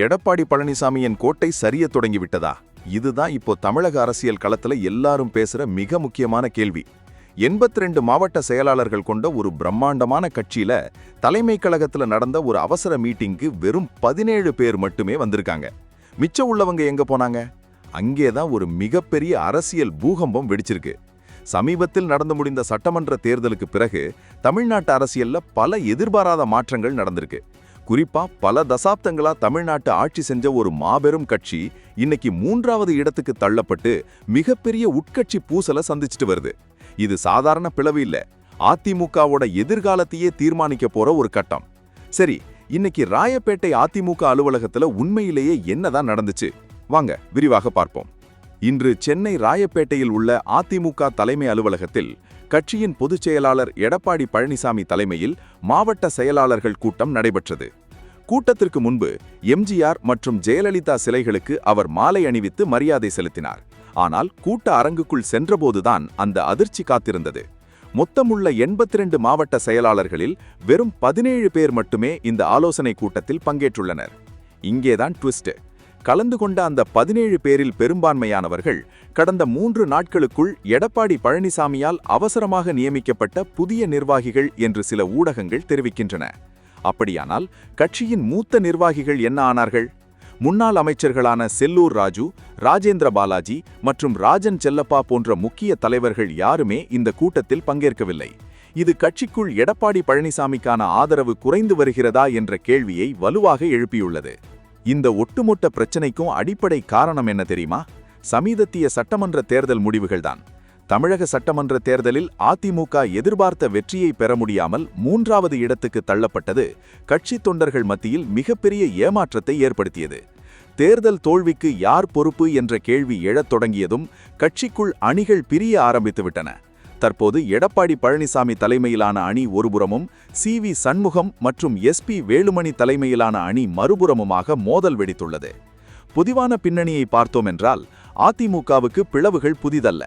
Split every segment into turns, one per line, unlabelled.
எடப்பாடி பழனிசாமியின் கோட்டை சரிய தொடங்கிவிட்டதா? இதுதான் இப்போ தமிழக அரசியல் களத்துல எல்லாரும் பேசுற மிக முக்கியமான கேள்வி. 82 மாவட்ட செயலாளர்கள் கொண்ட ஒரு பிரம்மாண்டமான கட்சியில தலைமை கழகத்துல நடந்த ஒரு அவசர மீட்டிங்க்கு வெறும் 17 பேர் மட்டுமே வந்திருக்காங்க. மிச்சம் உள்ளவங்க எங்க போனாங்க? அங்கேதான் ஒரு மிகப்பெரிய அரசியல் பூகம்பம் வெடிச்சிருக்கு. சமீபத்தில் நடந்து முடிந்த சட்டமன்ற தேர்தலுக்கு பிறகு தமிழ்நாட்டு அரசியல்ல பல எதிர்பாராத மாற்றங்கள் நடந்திருக்கு. குறிப்பா பல தசாப்தங்களா தமிழ்நாட்டு ஆட்சி செஞ்ச ஒரு மாபெரும் கட்சி இன்னைக்கு 3வது இடத்துக்கு தள்ளப்பட்டு மிகப்பெரிய உட்கட்சி பூசலை சந்திச்சுட்டு வருது. இது சாதாரண பிளவு இல்ல, அதிமுகவோட எதிர்காலத்தையே தீர்மானிக்க போற ஒரு கட்டம். சரி, இன்னைக்கு ராயப்பேட்டை அதிமுக அலுவலகத்துல உண்மையிலேயே என்னதான் நடந்துச்சு? வாங்க விரிவாக பார்ப்போம். இன்று சென்னை ராயப்பேட்டையில் உள்ள அதிமுக தலைமை அலுவலகத்தில் கட்சியின் பொதுச் செயலாளர் எடப்பாடி பழனிசாமி தலைமையில் மாவட்ட செயலாளர்கள் கூட்டம் நடைபெற்றது. கூட்டத்திற்கு முன்பு எம்ஜிஆர் மற்றும் ஜெயலலிதா சிலைகளுக்கு அவர் மாலை அணிவித்து மரியாதை செலுத்தினார். ஆனால் கூட்ட அரங்குக்குள் சென்றபோதுதான் அந்த அதிர்ச்சி காத்திருந்தது. மொத்தமுள்ள 82 மாவட்ட செயலாளர்களில் வெறும் 17 பேர் மட்டுமே இந்த ஆலோசனை கூட்டத்தில் பங்கேற்றுள்ளனர். இங்கேதான் ட்விஸ்ட். கலந்து கொண்ட அந்த 17 பேரில் பெரும்பான்மையானவர்கள் கடந்த 3 நாட்களுக்குள் எடப்பாடி பழனிசாமியால் அவசரமாக நியமிக்கப்பட்ட புதிய நிர்வாகிகள் என்று சில ஊடகங்கள் தெரிவிக்கின்றன. அப்படியானால் கட்சியின் மூத்த நிர்வாகிகள் என்ன ஆனார்கள்? முன்னாள் அமைச்சர்களான செல்லூர் ராஜு, ராஜேந்திர பாலாஜி மற்றும் ராஜன் செல்லப்பா போன்ற முக்கிய தலைவர்கள் யாருமே இந்த கூட்டத்தில் பங்கேற்கவில்லை. இது கட்சிக்குள் எடப்பாடி பழனிசாமிக்கான ஆதரவு குறைந்து வருகிறதா என்ற கேள்வியை வலுவாக எழுப்பியுள்ளது. இந்த ஒட்டுமொத்த பிரச்சனைக்கும் அடிப்படை காரணம் என்ன தெரியுமா? சமீபத்திய சட்டமன்ற தேர்தல் முடிவுகள்தான். தமிழக சட்டமன்ற தேர்தலில் அதிமுக எதிர்பார்த்த வெற்றியை பெற முடியாமல் 3வது இடத்துக்கு தள்ளப்பட்டது கட்சி தொண்டர்கள் மத்தியில் மிகப்பெரிய ஏமாற்றத்தை ஏற்படுத்தியது. தேர்தல் தோல்விக்கு யார் பொறுப்பு என்ற கேள்வி எழத் தொடங்கியதும் கட்சிக்குள் அணிகள் பிரிய ஆரம்பித்துவிட்டன. தற்போது எடப்பாடி பழனிசாமி தலைமையிலான அணி ஒருபுறமும், சி.வி. சண்முகம் மற்றும் எஸ்.பி. வேலுமணி தலைமையிலான அணி மறுபுறமுமாக மோதல் வெடித்துள்ளது. பொதுவான பின்னணியை பார்த்தோம் என்றால் அதிமுகவுக்கு பிளவுகள் புதிதல்ல.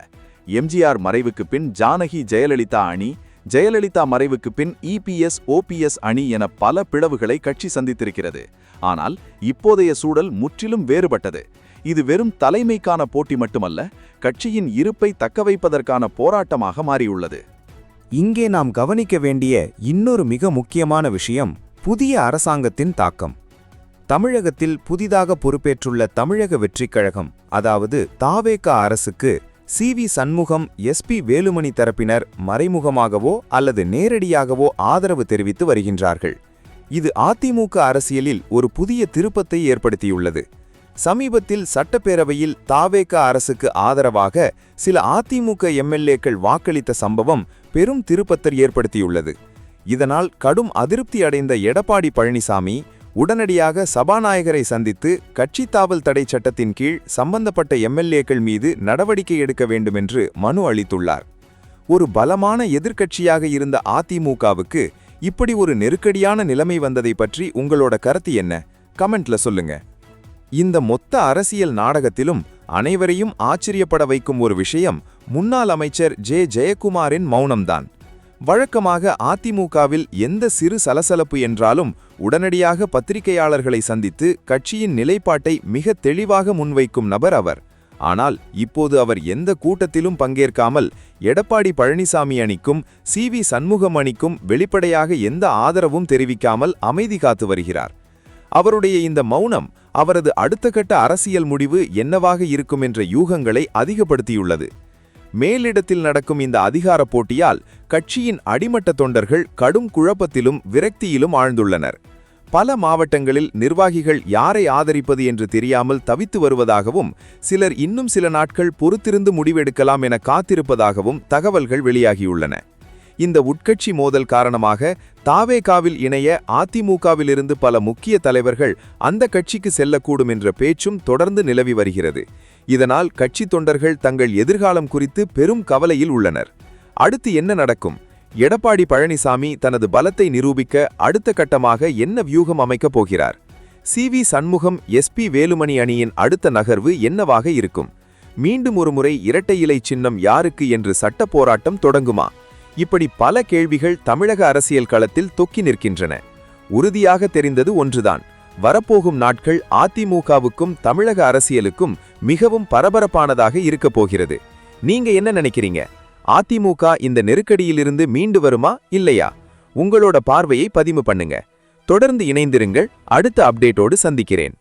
எம்ஜிஆர் மறைவுக்கு பின் ஜானகி ஜெயலலிதா அணி, ஜெயலலிதா மறைவுக்கு பின் இபிஎஸ் ஓபிஎஸ் அணி என பல பிளவுகளை கட்சி சந்தித்திருக்கிறது. ஆனால் இப்போதைய சூழல் முற்றிலும் வேறுபட்டது. இது வெறும் தலைமைக்கான போட்டி மட்டுமல்ல, கட்சியின் இருப்பை தக்கவைப்பதற்கான போராட்டமாக மாறியுள்ளது.
இங்கே நாம் கவனிக்க வேண்டிய இன்னொரு மிக முக்கியமான விஷயம் புதிய அரசாங்கத்தின் தாக்கம். தமிழகத்தில் புதிதாக பொறுப்பேற்றுள்ள தமிழக வெற்றிக் கழகம், அதாவது தாவேக அரசுக்கு சி.வி. சண்முகம், எஸ்.பி. வேலுமணி தரப்பினர் மறைமுகமாகவோ அல்லது நேரடியாகவோ ஆதரவு தெரிவித்து வருகின்றார்கள். இது அதிமுக அரசியலில் ஒரு புதிய திருப்பத்தை ஏற்படுத்தியுள்ளது. சமீபத்தில் சட்டப்பேரவையில் தாவேக அரசுக்கு ஆதரவாக சில அதிமுக எம்எல்ஏக்கள் வாக்களித்த சம்பவம் பெரும் திருப்பத்தை ஏற்படுத்தியுள்ளது. இதனால் கடும் அதிருப்தி அடைந்த எடப்பாடி பழனிசாமி உடனடியாக சபாநாயகரை சந்தித்து கட்சி தாவல் தடை சட்டத்தின் கீழ் சம்பந்தப்பட்ட எம்எல்ஏக்கள் மீது நடவடிக்கை எடுக்க வேண்டுமென்று மனு அளித்துள்ளார். ஒரு பலமான எதிர்க்கட்சியாக இருந்த அதிமுகவுக்கு இப்படி ஒரு நெருக்கடியான நிலைமை வந்ததை பற்றி உங்களோட கருத்து என்ன? கமெண்ட்ல சொல்லுங்க. இந்த மொத்த அரசியல் நாடகத்திலும் அனைவரையும் ஆச்சரியப்பட வைக்கும் ஒரு விஷயம் முன்னாள் அமைச்சர் ஜெயக்குமாரின் மௌனம்தான். வழக்கமாக அதிமுகவில் எந்த சிறு சலசலப்பு என்றாலும் உடனடியாக பத்திரிகையாளர்களை சந்தித்து கட்சியின் நிலைப்பாட்டை மிக தெளிவாக முன்வைக்கும் நபர் அவர். ஆனால் இப்போது அவர் எந்த கூட்டத்திலும் பங்கேற்காமல் எடப்பாடி பழனிசாமி அணிக்கும் சி.வி. சண்முகம் அணிக்கும் வெளிப்படையாக எந்த ஆதரவும் தெரிவிக்காமல் அமைதி காத்து வருகிறார். அவருடைய இந்த மௌனம் அவரது அடுத்த கட்ட அரசியல் முடிவு என்னவாக இருக்கும் என்ற யூகங்களை அதிகப்படுத்தியுள்ளது. மேலிடத்தில் நடக்கும் இந்த அதிகார போட்டியால் கட்சியின் அடிமட்ட தொண்டர்கள் கடும் குழப்பத்திலும் விரக்தியிலும் ஆழ்ந்துள்ளனர். பல மாவட்டங்களில் நிர்வாகிகள் யாரை ஆதரிப்பது என்று தெரியாமல் தவித்து வருவதாகவும், சிலர் இன்னும் சில நாட்கள் பொறுத்திருந்து முடிவெடுக்கலாம் என காத்திருப்பதாகவும் தகவல்கள் வெளியாகியுள்ளன. இந்த உட்கட்சி மோதல் காரணமாக தாவேகாவில் இணைய அதிமுகவிலிருந்து பல முக்கிய தலைவர்கள் அந்த கட்சிக்கு செல்லக்கூடும் என்ற பேச்சும் தொடர்ந்து நிலவி வருகிறது. இதனால் கட்சி தொண்டர்கள் தங்கள் எதிர்காலம் குறித்து பெரும் கவலையில் உள்ளனர். அடுத்து என்ன நடக்கும்? எடப்பாடி பழனிசாமி தனது பலத்தை நிரூபிக்க அடுத்த கட்டமாக என்ன வியூகம் அமைக்கப் போகிறார்? சி.வி. சண்முகம், எஸ்.பி. வேலுமணி அணியின் அடுத்த நகர்வு என்னவாக இருக்கும்? மீண்டும் ஒருமுறை இரட்டை இலை சின்னம் யாருக்கு என்று சட்ட போராட்டம் தொடங்குமா? இப்படி பல கேள்விகள் தமிழக அரசியல் களத்தில் தொக்கி நிற்கின்றன. உறுதியாக தெரிந்தது ஒன்றுதான்: வரப்போகும் நாட்கள் அதிமுகவுக்கும் தமிழக அரசியலுக்கும் மிகவும் பரபரப்பானதாக இருக்கப் போகிறது. நீங்க என்ன நினைக்கிறீங்க? அதிமுக இந்த நெருக்கடியிலிருந்து மீண்டு வருமா இல்லையா? உங்களோட பார்வையை பதிவு பண்ணுங்க. தொடர்ந்து இணைந்திருங்கள். அடுத்த அப்டேட்டோடு சந்திக்கிறேன்.